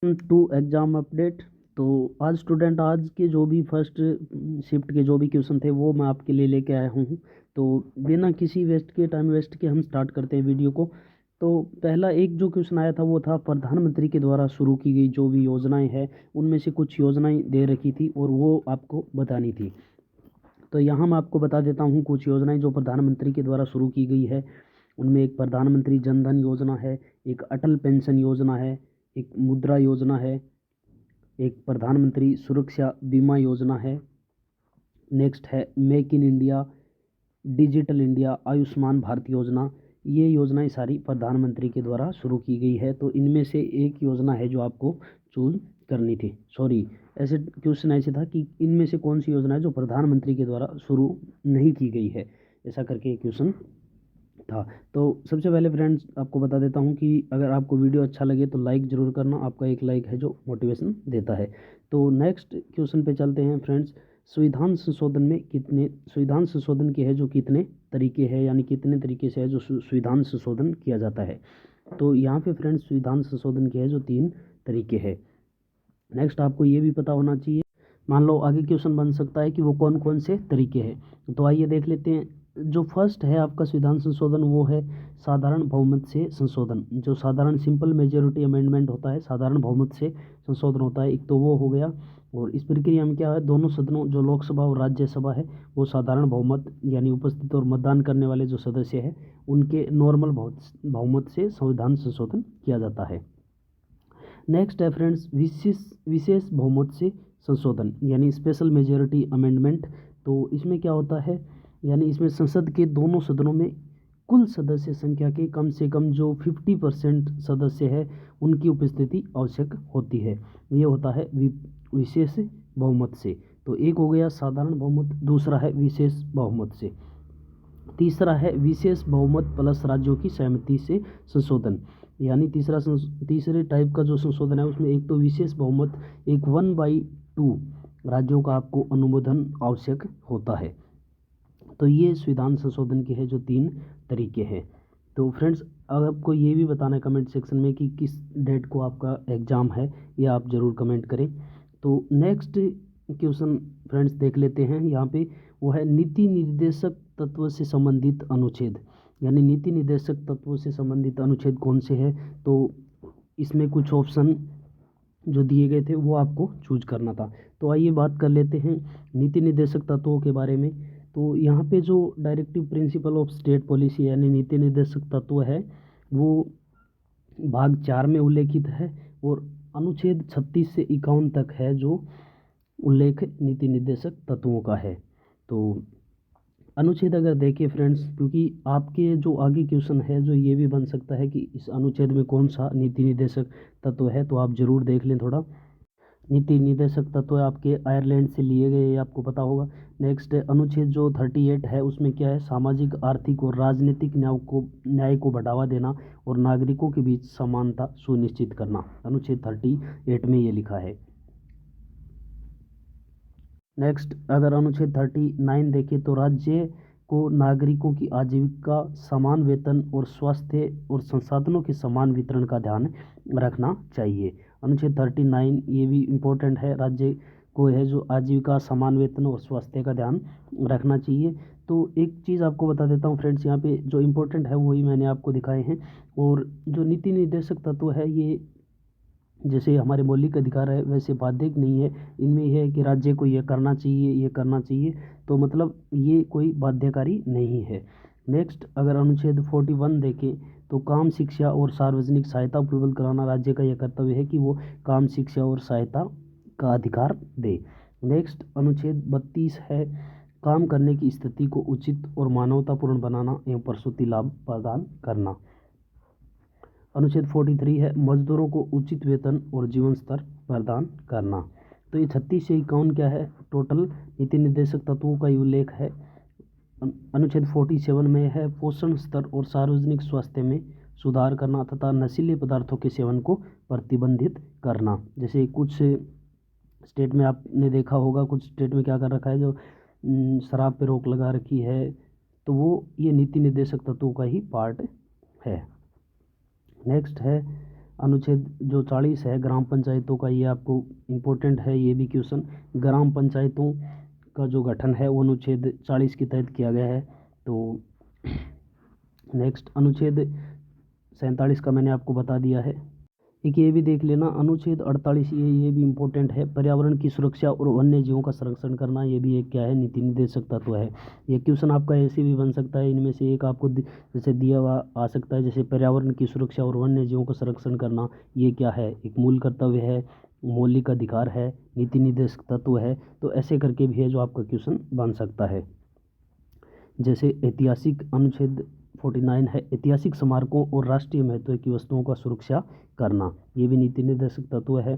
To exam update. तो आज student, आज के जो भी फर्स्ट शिफ्ट के जो भी क्वेश्चन थे वो मैं आपके लिए लेके आया हूँ। तो बिना किसी टाइम वेस्ट के हम स्टार्ट करते हैं वीडियो को। तो पहला एक जो क्वेश्चन आया था वो था प्रधानमंत्री के द्वारा शुरू की गई जो भी योजनाएं हैं उनमें से कुछ योजनाएं दे रखी थी और वो आपको बतानी थी। तो यहाँ मैं आपको बता देता हूँ कुछ योजनाएं जो प्रधानमंत्री के द्वारा शुरू की गई है। उनमें एक प्रधानमंत्री जन धन योजना है, एक अटल पेंशन योजना है, एक मुद्रा योजना है, एक प्रधानमंत्री सुरक्षा बीमा योजना है, नेक्स्ट है make in India, digital India, Ayushman Bharat योजना। ये योजनाएं सारी प्रधानमंत्री के द्वारा शुरू की गई है। तो इनमें से एक योजना है जो आपको चूज करनी थी। सॉरी, ऐसे क्वेश्चन ऐसे था कि इनमें से कौन सी योजना है जो प्रधानमंत्री के द्वारा शुरू नहीं की गई है, ऐसा करके एक क्वेश्चन था। तो सबसे पहले फ्रेंड्स आपको बता देता हूँ कि अगर आपको वीडियो अच्छा लगे तो लाइक ज़रूर करना। आपका एक लाइक है जो मोटिवेशन देता है। तो नेक्स्ट क्वेश्चन पे चलते हैं फ्रेंड्स। संविधान संशोधन में कितने संविधान संशोधन के है जो कितने तरीके हैं, यानी कितने तरीके से है जो संविधान संशोधन किया जाता है। तो यहाँ पे फ्रेंड्स संविधान संशोधन के है जो 3 तरीके हैं। नेक्स्ट आपको ये भी पता होना चाहिए, मान लो आगे क्वेश्चन बन सकता है कि वो कौन कौन से तरीके हैं। तो आइए देख लेते हैं। जो फर्स्ट है आपका संविधान संशोधन वो है साधारण बहुमत से संशोधन। जो साधारण सिंपल मेजोरिटी अमेंडमेंट होता है, साधारण बहुमत से संशोधन होता है, एक तो वो हो गया। और इस प्रक्रिया में क्या है, दोनों सदनों जो लोकसभा और राज्यसभा है वो साधारण बहुमत यानी उपस्थित और मतदान करने वाले जो सदस्य हैं उनके नॉर्मल बहुमत से संविधान संशोधन किया जाता है। नेक्स्ट है फ्रेंड्स विशेष बहुमत से संशोधन यानी स्पेशल मेजॉरिटी अमेंडमेंट। तो इसमें क्या होता है, यानी इसमें संसद के दोनों सदनों में कुल सदस्य संख्या के कम से कम जो 50% सदस्य है उनकी उपस्थिति आवश्यक होती है। ये होता है विशेष बहुमत से। तो एक हो गया साधारण बहुमत, दूसरा है विशेष बहुमत से, तीसरा है विशेष बहुमत प्लस राज्यों की सहमति से संशोधन। यानी तीसरे टाइप का जो संशोधन है उसमें एक तो विशेष बहुमत, एक 1/2 राज्यों का आपको अनुमोदन आवश्यक होता है। तो ये संविधान संशोधन के है जो 3 तरीके हैं। तो फ्रेंड्स अगर आपको ये भी बताना है कमेंट सेक्शन में कि किस डेट को आपका एग्ज़ाम है, ये आप ज़रूर कमेंट करें। तो नेक्स्ट क्वेश्चन फ्रेंड्स देख लेते हैं यहाँ पे, वो है नीति निर्देशक तत्व से संबंधित अनुच्छेद। यानी नीति निर्देशक तत्वों से संबंधित अनुच्छेद कौन से हैं। तो इसमें कुछ ऑप्शन जो दिए गए थे वो आपको चूज करना था। तो आइए बात कर लेते हैं नीति निर्देशक तत्वों के बारे में। तो यहाँ पे जो directive principle of state policy यानी नीति निर्देशक तत्व है वो भाग 4 में उल्लेखित है और अनुच्छेद 36 से 51 तक है जो उल्लेख नीति निर्देशक तत्वों का है। तो अनुच्छेद अगर देखिए फ्रेंड्स, क्योंकि आपके जो आगे क्वेश्चन है जो ये भी बन सकता है कि इस अनुच्छेद में कौन सा नीति निर्देशक तत्व है, तो आप ज़रूर देख लें थोड़ा। नीति निर्देशक तत्व आपके आयरलैंड से लिए गए, ये आपको पता होगा। नेक्स्ट अनुच्छेद जो 38 है उसमें क्या है, सामाजिक आर्थिक और राजनीतिक न्याय को बढ़ावा देना और नागरिकों के बीच समानता सुनिश्चित करना। अनुच्छेद 38 में ये लिखा है। नेक्स्ट अगर अनुच्छेद 39 देखें तो राज्य को नागरिकों की आजीविका, समान वेतन और स्वास्थ्य और संसाधनों के समान वितरण का ध्यान रखना चाहिए। अनुच्छेद 39 ये भी इम्पोर्टेंट है, राज्य को है जो आजीविका, समान वेतन और स्वास्थ्य का ध्यान रखना चाहिए। तो एक चीज़ आपको बता देता हूँ फ्रेंड्स, यहाँ पे जो इम्पोर्टेंट है वही मैंने आपको दिखाए हैं। और जो नीति निर्देशक तत्व है ये जैसे हमारे मौलिक अधिकार है वैसे बाध्यक नहीं है। इनमें यह है कि राज्य को ये करना चाहिए, ये करना चाहिए, तो मतलब ये कोई बाध्यकारी नहीं है। नेक्स्ट अगर अनुच्छेद 41 देखें तो काम, शिक्षा और सार्वजनिक सहायता उपलब्ध कराना राज्य का यह कर्तव्य है कि वो काम, शिक्षा और सहायता का अधिकार दे। नेक्स्ट अनुच्छेद 32 है काम करने की स्थिति को उचित और मानवतापूर्ण बनाना एवं प्रसूति लाभ प्रदान करना। अनुच्छेद 43 है मजदूरों को उचित वेतन और जीवन स्तर प्रदान करना। तो ये 36 से 51 क्या है, टोटल नीति निर्देशक तत्वों का उल्लेख है। अनुच्छेद 47 में है पोषण स्तर और सार्वजनिक स्वास्थ्य में सुधार करना तथा नशीले पदार्थों के सेवन को प्रतिबंधित करना। जैसे कुछ स्टेट में आपने देखा होगा, कुछ स्टेट में क्या कर रखा है, जो शराब पे रोक लगा रखी है, तो वो ये नीति निर्देशक तत्वों का ही पार्ट है। नेक्स्ट है अनुच्छेद जो 40 है ग्राम पंचायतों का, ये आपको इम्पोर्टेंट है ये भी क्वेश्चन। ग्राम पंचायतों का जो गठन है वो अनुच्छेद 40 के तहत किया गया है। तो नेक्स्ट अनुच्छेद 47 का मैंने आपको बता दिया है। एक ये भी देख लेना अनुच्छेद 48, ये भी इम्पोर्टेंट है। पर्यावरण की सुरक्षा और वन्य जीवों का संरक्षण करना, ये भी एक क्या है, नीति निर्देशक तत्व है। ये क्वेश्चन आपका ऐसे भी बन सकता है, इनमें से एक आपको जैसे दिया हुआ आ सकता है, जैसे पर्यावरण की सुरक्षा और वन्य जीवों का संरक्षण करना, ये क्या है, एक मूल कर्तव्य है, मौलिक अधिकार है, नीति निर्देशक तत्व है। तो ऐसे करके भी है जो आपका क्वेश्चन बन सकता है। जैसे ऐतिहासिक अनुच्छेद 49 है, ऐतिहासिक स्मारकों और राष्ट्रीय महत्व की वस्तुओं का सुरक्षा करना, ये भी नीति निर्देशक तत्व है।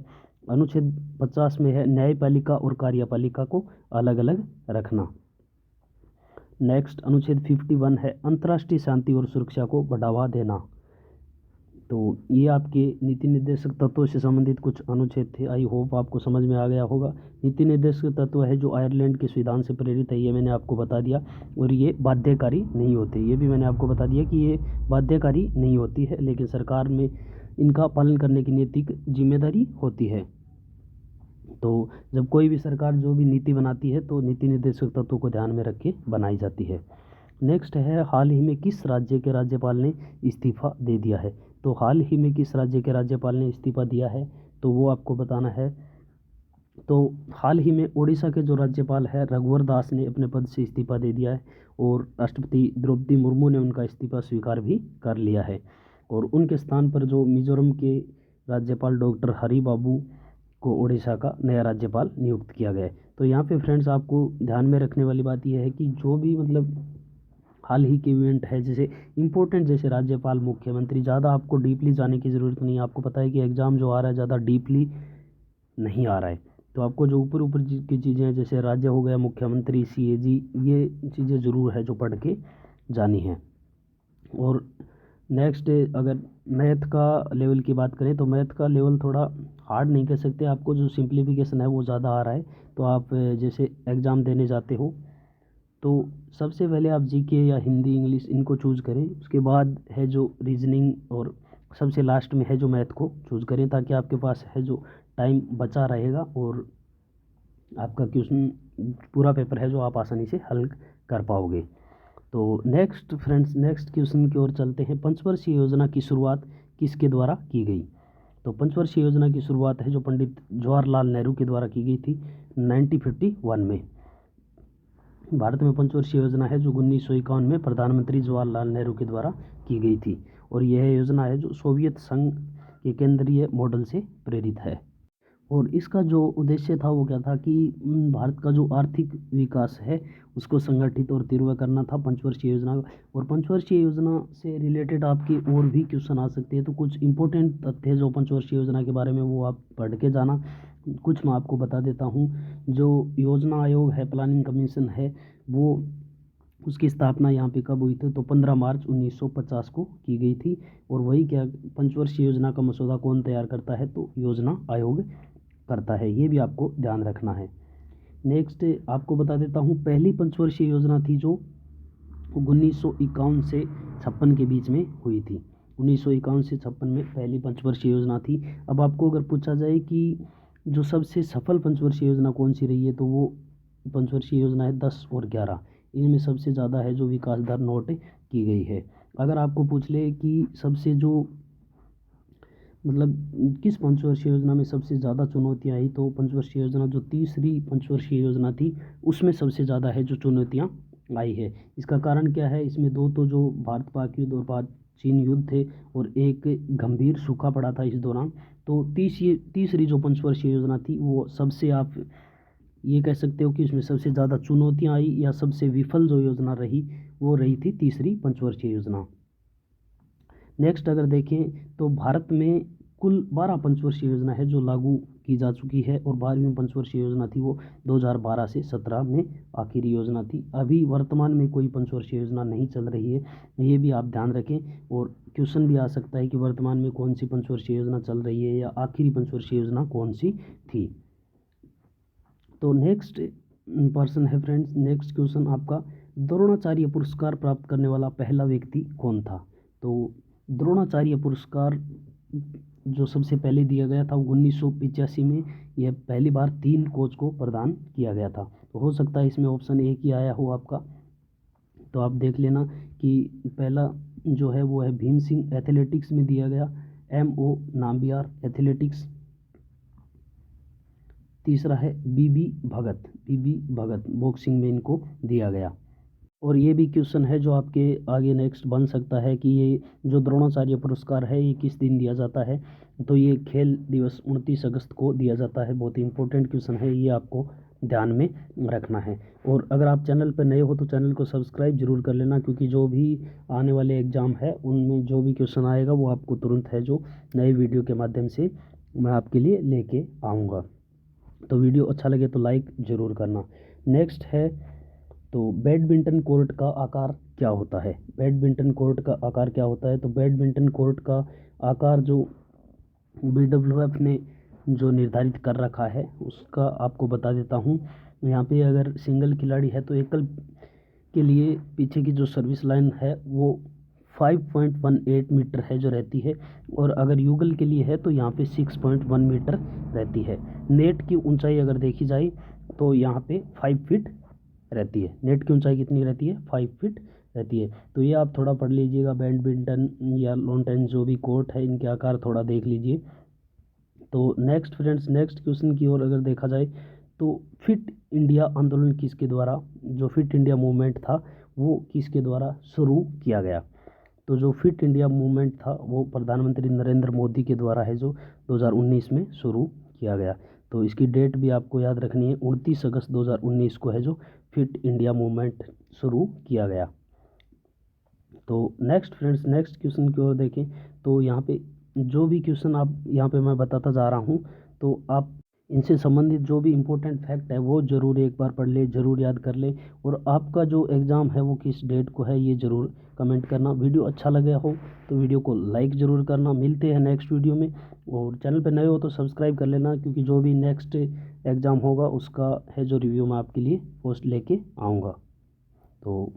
अनुच्छेद 50 में है न्यायपालिका और कार्यपालिका को अलग अलग रखना। नेक्स्ट अनुच्छेद 51 है अंतर्राष्ट्रीय शांति और सुरक्षा को बढ़ावा देना। तो ये आपके नीति निर्देशक तत्वों से संबंधित कुछ अनुच्छेद थे। आई होप आपको समझ में आ गया होगा। नीति निर्देशक तत्व है जो आयरलैंड के संविधान से प्रेरित है, ये मैंने आपको बता दिया। और ये बाध्यकारी नहीं होते, ये भी मैंने आपको बता दिया कि ये बाध्यकारी नहीं होती है, लेकिन सरकार में इनका पालन करने की नैतिक जिम्मेदारी होती है। तो जब कोई भी सरकार जो भी नीति बनाती है तो नीति निर्देशक तत्वों को ध्यान में रख के बनाई जाती है। नेक्स्ट है हाल ही में किस राज्य के राज्यपाल ने इस्तीफा दे दिया है। तो हाल ही में किस राज्य के राज्यपाल ने इस्तीफा दिया है, तो वो आपको बताना है। तो हाल ही में उड़ीसा के जो राज्यपाल है रघुवर दास ने अपने पद से इस्तीफा दे दिया है, और राष्ट्रपति द्रौपदी मुर्मू ने उनका इस्तीफा स्वीकार भी कर लिया है। और उनके स्थान पर जो मिजोरम के राज्यपाल डॉक्टर हरि बाबू को उड़ीसा का नया राज्यपाल नियुक्त किया गया है। तो यहाँ पे फ्रेंड्स आपको ध्यान में रखने वाली बात यह है कि जो भी मतलब हाल ही के इवेंट है, जैसे इंपॉर्टेंट जैसे राज्यपाल, मुख्यमंत्री, ज़्यादा आपको डीपली जाने की ज़रूरत नहीं है। आपको पता है कि एग्ज़ाम जो आ रहा है ज़्यादा डीपली नहीं आ रहा है। तो आपको जो ऊपर ऊपर की चीज़ें हैं, जैसे राज्य हो गया, मुख्यमंत्री, CAG, ये चीज़ें ज़रूर है जो पढ़ के जानी है। और नेक्स्ट अगर मैथ का लेवल की बात करें तो मैथ का लेवल थोड़ा हार्ड नहीं कह सकते, आपको जो सिंप्लीफिकेशन है वो ज़्यादा आ रहा है। तो आप जैसे एग्ज़ाम देने जाते हो तो सबसे पहले आप GK या हिंदी, इंग्लिश इनको चूज़ करें। उसके बाद है जो रीजनिंग, और सबसे लास्ट में है जो मैथ को चूज़ करें, ताकि आपके पास है जो टाइम बचा रहेगा और आपका क्वेश्चन पूरा पेपर है जो आप आसानी से हल कर पाओगे। तो नेक्स्ट फ्रेंड्स, नेक्स्ट क्वेश्चन की ओर चलते हैं। पंचवर्षीय योजना की शुरुआत किसके द्वारा की गई। तो पंचवर्षीय योजना की शुरुआत है जो पंडित जवाहरलाल नेहरू के द्वारा की गई थी 1951 में। भारत में पंचवर्षीय योजना है जो 1951 में प्रधानमंत्री जवाहरलाल नेहरू के द्वारा की गई थी, और यह योजना है जो सोवियत संघ के केंद्रीय मॉडल से प्रेरित है। और इसका जो उद्देश्य था वो क्या था कि भारत का जो आर्थिक विकास है उसको संगठित और तीव्र करना था पंचवर्षीय योजना। और पंचवर्षीय योजना से रिलेटेड आपकी और भी क्वेश्चन आ सकते हैं। तो कुछ इंपॉर्टेंट तथ्य जो पंचवर्षीय योजना के बारे में वो आप पढ़ के जाना। कुछ मैं आपको बता देता हूँ। जो योजना आयोग है, प्लानिंग कमीशन है, वो उसकी स्थापना यहाँ पे कब हुई थी, तो 15 मार्च 1950 को की गई थी। और वही क्या, पंचवर्षीय योजना का मसौदा कौन तैयार करता है, तो योजना आयोग करता है। ये भी आपको ध्यान रखना है। नेक्स्ट आपको बता देता हूँ, पहली पंचवर्षीय योजना थी जो 1951 से 56 के बीच में हुई थी। 1951 से 56 में पहली पंचवर्षीय योजना थी। अब आपको अगर पूछा जाए कि जो सबसे सफल पंचवर्षीय योजना कौन सी रही है, तो वो पंचवर्षीय योजना है 10 और 11। इनमें सबसे ज़्यादा है जो विकास दर नोट की गई है। अगर आपको पूछ ले कि सबसे जो मतलब किस पंचवर्षीय योजना में सबसे ज़्यादा चुनौतियाँ आई, तो पंचवर्षीय योजना जो तीसरी पंचवर्षीय योजना थी उसमें सबसे ज़्यादा है जो चुनौतियाँ आई है। इसका कारण क्या है, इसमें दो तो जो भारत पाक युद्ध और भारत चीन युद्ध थे, और एक गंभीर सूखा पड़ा था इस दौरान। तो तीसरी जो पंचवर्षीय योजना थी वो सबसे, आप ये कह सकते हो कि इसमें सबसे ज़्यादा चुनौतियाँ आई, या सबसे विफल जो योजना रही वो रही थी तीसरी पंचवर्षीय योजना। नेक्स्ट अगर देखें तो भारत में कुल 12 पंचवर्षीय योजना है जो लागू की जा चुकी है, और 12वीं पंचवर्षीय योजना थी वो 2012 से 17 में आखिरी योजना थी। अभी वर्तमान में कोई पंचवर्षीय योजना नहीं चल रही है, ये भी आप ध्यान रखें। और क्वेश्चन भी आ सकता है कि वर्तमान में कौन सी पंचवर्षीय योजना चल रही है, या आखिरी पंचवर्षीय योजना कौन सी थी। तो नेक्स्ट पर्सन है फ्रेंड्स, नेक्स्ट क्वेश्चन आपका, द्रोणाचार्य पुरस्कार प्राप्त करने वाला पहला व्यक्ति कौन था। तो द्रोणाचार्य पुरस्कार जो सबसे पहले दिया गया था वो 1985 में यह पहली बार 3 कोच को प्रदान किया गया था। तो हो सकता है इसमें ऑप्शन एक ही आया हो आपका। तो आप देख लेना कि पहला जो है वो है भीम सिंह एथलेटिक्स में दिया गया, MO नाम्बियार एथलेटिक्स। तीसरा है बीबी भगत बॉक्सिंग में इनको दिया गया। और ये भी क्वेश्चन है जो आपके आगे नेक्स्ट बन सकता है कि ये जो द्रोणाचार्य पुरस्कार है ये किस दिन दिया जाता है। तो ये खेल दिवस 29 अगस्त को दिया जाता है। बहुत ही इंपॉर्टेंट क्वेश्चन है, ये आपको ध्यान में रखना है। और अगर आप चैनल पर नए हो तो चैनल को सब्सक्राइब जरूर कर लेना, क्योंकि जो भी आने वाले एग्ज़ाम है उनमें जो भी क्वेश्चन आएगा वो आपको तुरंत है जो नए वीडियो के माध्यम से मैं आपके लिए लेके आऊँगा। तो वीडियो अच्छा लगे तो लाइक ज़रूर करना। नेक्स्ट है तो बैडमिंटन कोर्ट का आकार क्या होता है। बैडमिंटन कोर्ट का आकार क्या होता है। तो बैडमिंटन कोर्ट का आकार जो BWF ने जो निर्धारित कर रखा है उसका आपको बता देता हूँ। यहाँ पे अगर सिंगल खिलाड़ी है तो एकल के लिए पीछे की जो सर्विस लाइन है वो 5.18 मीटर है जो रहती है, और अगर युगल के लिए है तो यहाँ पे 6.1 मीटर रहती है। नेट की ऊंचाई अगर देखी जाए तो यहाँ पे 5 फीट रहती है। नेट की ऊंचाई कितनी रहती है, 5 फीट रहती है। तो ये आप थोड़ा पढ़ लीजिएगा, बैडमिंटन या लॉन टेनिस जो भी कोर्ट है इनके आकार थोड़ा देख लीजिए। तो नेक्स्ट फ्रेंड्स, नेक्स्ट क्वेश्चन की ओर अगर देखा जाए तो फिट इंडिया आंदोलन किसके द्वारा, जो फिट इंडिया मूवमेंट था वो किसके द्वारा शुरू किया गया। तो जो फिट इंडिया मूवमेंट था वो प्रधानमंत्री नरेंद्र मोदी के द्वारा है जो 2019 में शुरू किया गया। तो इसकी डेट भी आपको याद रखनी है, 29 अगस्त 2019 को है जो फिट इंडिया मूवमेंट शुरू किया गया। तो नेक्स्ट फ्रेंड्स, नेक्स्ट क्वेश्चन की ओर देखें तो यहाँ पे जो भी क्वेश्चन आप यहाँ पे मैं बताता जा रहा हूँ तो आप इनसे संबंधित जो भी इम्पोर्टेंट फैक्ट है वो ज़रूर एक बार पढ़ ले, ज़रूर याद कर ले। और आपका जो एग्ज़ाम है वो किस डेट को है ये ज़रूर कमेंट करना। वीडियो अच्छा लगे हो तो वीडियो को लाइक ज़रूर करना। मिलते हैं नेक्स्ट वीडियो में, और चैनल पर नए हो तो सब्सक्राइब कर लेना, क्योंकि जो भी नेक्स्ट एग्ज़ाम होगा उसका है जो रिव्यू मैं आपके लिए पोस्ट लेके आऊँगा। तो